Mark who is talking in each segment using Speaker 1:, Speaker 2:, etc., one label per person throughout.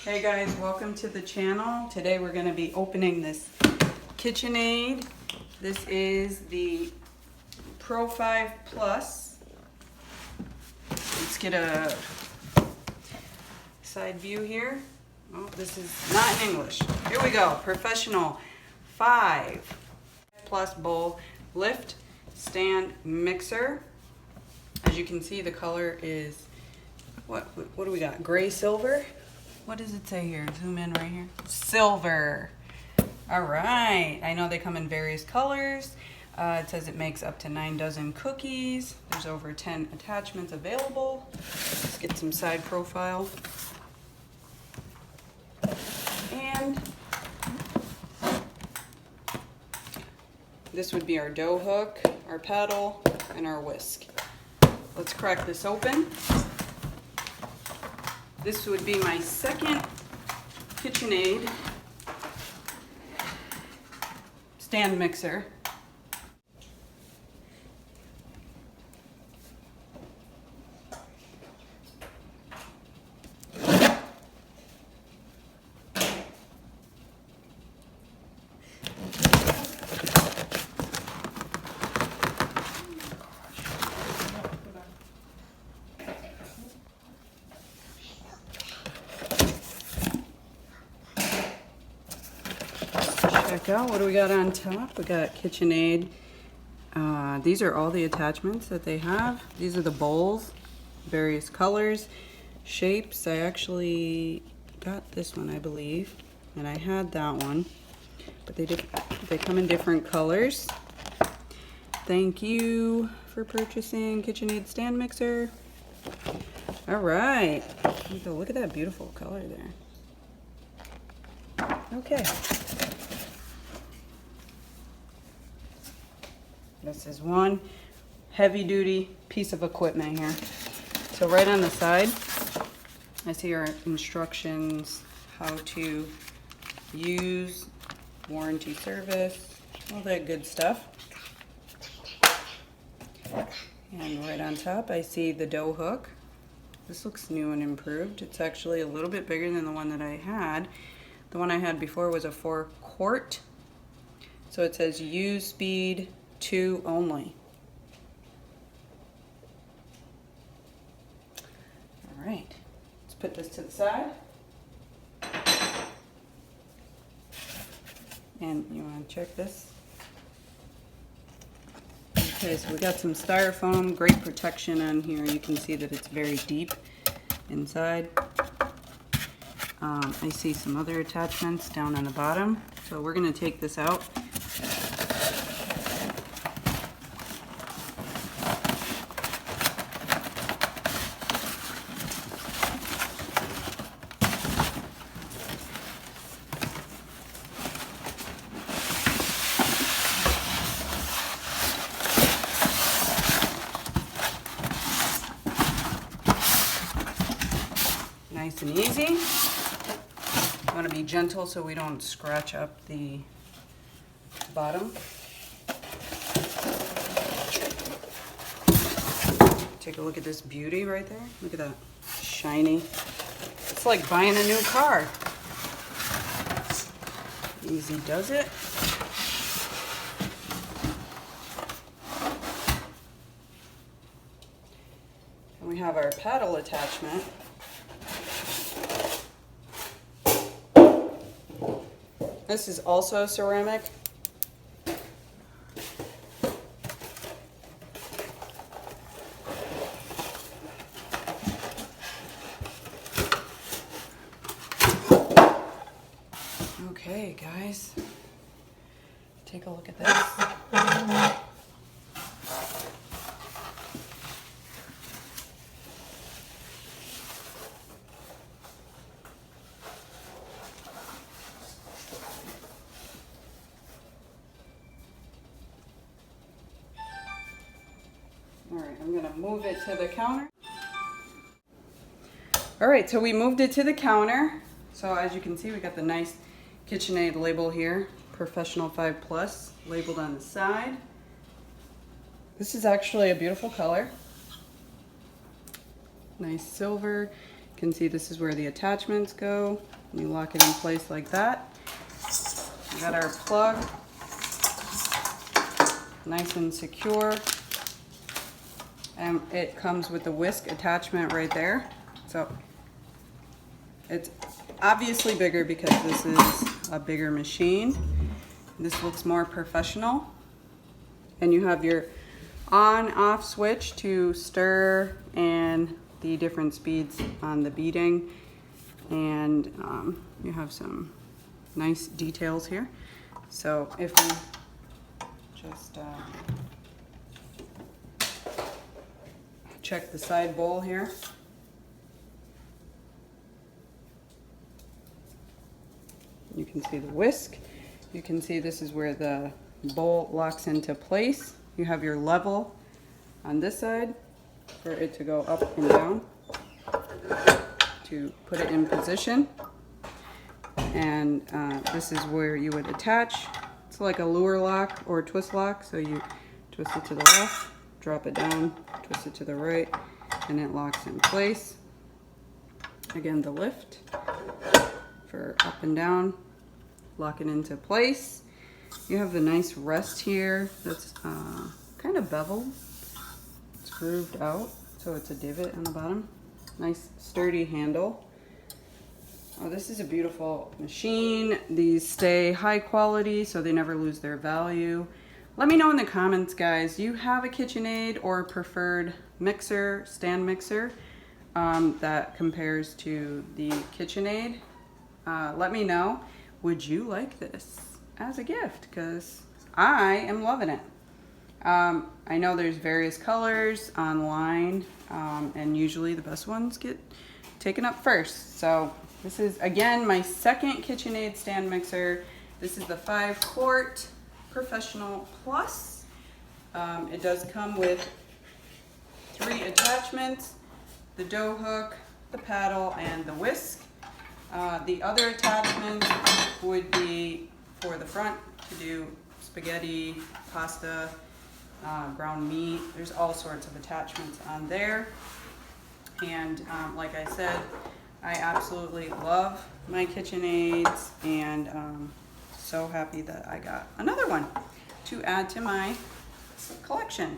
Speaker 1: Hey guys, welcome to the channel. Today we're going to be opening this KitchenAid. This is the Pro 5 Plus. Let's get a side view here. Oh, this is not in English. Here we go. Professional 5 Plus bowl lift stand mixer. As you can see, the color is what do we got? Gray silver. What does it say here? Zoom in right here. Silver. All right. I know they come in various colors. It says it makes up to 9 dozen cookies. There's over 10 attachments available. Let's get some side profile. And this would be our dough hook, our paddle, and our whisk. Let's crack this open. This would be my second KitchenAid stand mixer. Check out what do we got on top. We got KitchenAid. These are all the attachments that they have. These are the bowls, various colors, shapes. I actually got this one, I believe, and I had that one, but they come in different colors. Thank you for purchasing KitchenAid stand mixer. All right, look at that beautiful color there. Okay. This is one heavy-duty piece of equipment here. So right on the side, I see our instructions, how to use, warranty service, all that good stuff. And right on top, I see the dough hook. This looks new and improved. It's actually a little bit bigger than the one that I had. The one I had before was a 4 quart. So it says use speed 2 only. All right, let's put this to the side. And you want to check this? Okay, so we got some styrofoam, great protection on here. You can see that it's very deep inside. I see some other attachments down on the bottom. So we're going to take this out. Nice and easy. You want to be gentle so we don't scratch up the bottom. Take a look at this beauty right there. Look at that, shiny. It's like buying a new car. Easy does it. And we have our paddle attachment. This is also ceramic. Okay, guys, take a look at this. All right, I'm gonna move it to the counter. All right, so we moved it to the counter. So as you can see, we got the nice KitchenAid label here, Professional 5 Plus, labeled on the side. This is actually a beautiful color. Nice silver. You can see this is where the attachments go. You lock it in place like that. We got our plug, nice and secure. And it comes with the whisk attachment right there. So it's obviously bigger because this is a bigger machine. This looks more professional. And you have your on-off switch to stir and the different speeds on the beading. And you have some nice details here. So if we just check the side bowl here. You can see the whisk. You can see this is where the bowl locks into place. You have your level on this side for it to go up and down to put it in position. And this is where you would attach. It's like a lure lock or twist lock. So you twist it to the left, drop it down, twist it to the right, and it locks in place. Again, the lift for up and down, lock it into place. You have the nice rest here that's kind of beveled. It's grooved out, so it's a divot on the bottom. Nice sturdy handle. Oh, this is a beautiful machine. These stay high quality, so they never lose their value. Let me know in the comments, guys, do you have a KitchenAid or preferred mixer, stand mixer that compares to the KitchenAid? Let me know. Would you like this as a gift? Because I am loving it. I know there's various colors online, and usually the best ones get taken up first. So this is, again, my second KitchenAid stand mixer. This is the 5-quart Professional Plus. It does come with 3 attachments, the dough hook, the paddle, and the whisk. The other attachment would be for the front to do spaghetti, pasta, ground meat. There's all sorts of attachments on there. And like I said, I absolutely love my KitchenAids, and so happy that I got another one to add to my collection.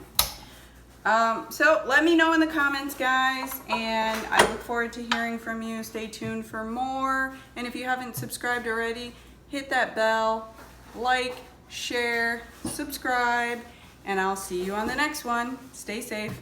Speaker 1: So let me know in the comments, guys, and I look forward to hearing from you. Stay tuned for more. And if you haven't subscribed already, hit that bell, like, share, subscribe, and I'll see you on the next one. Stay safe.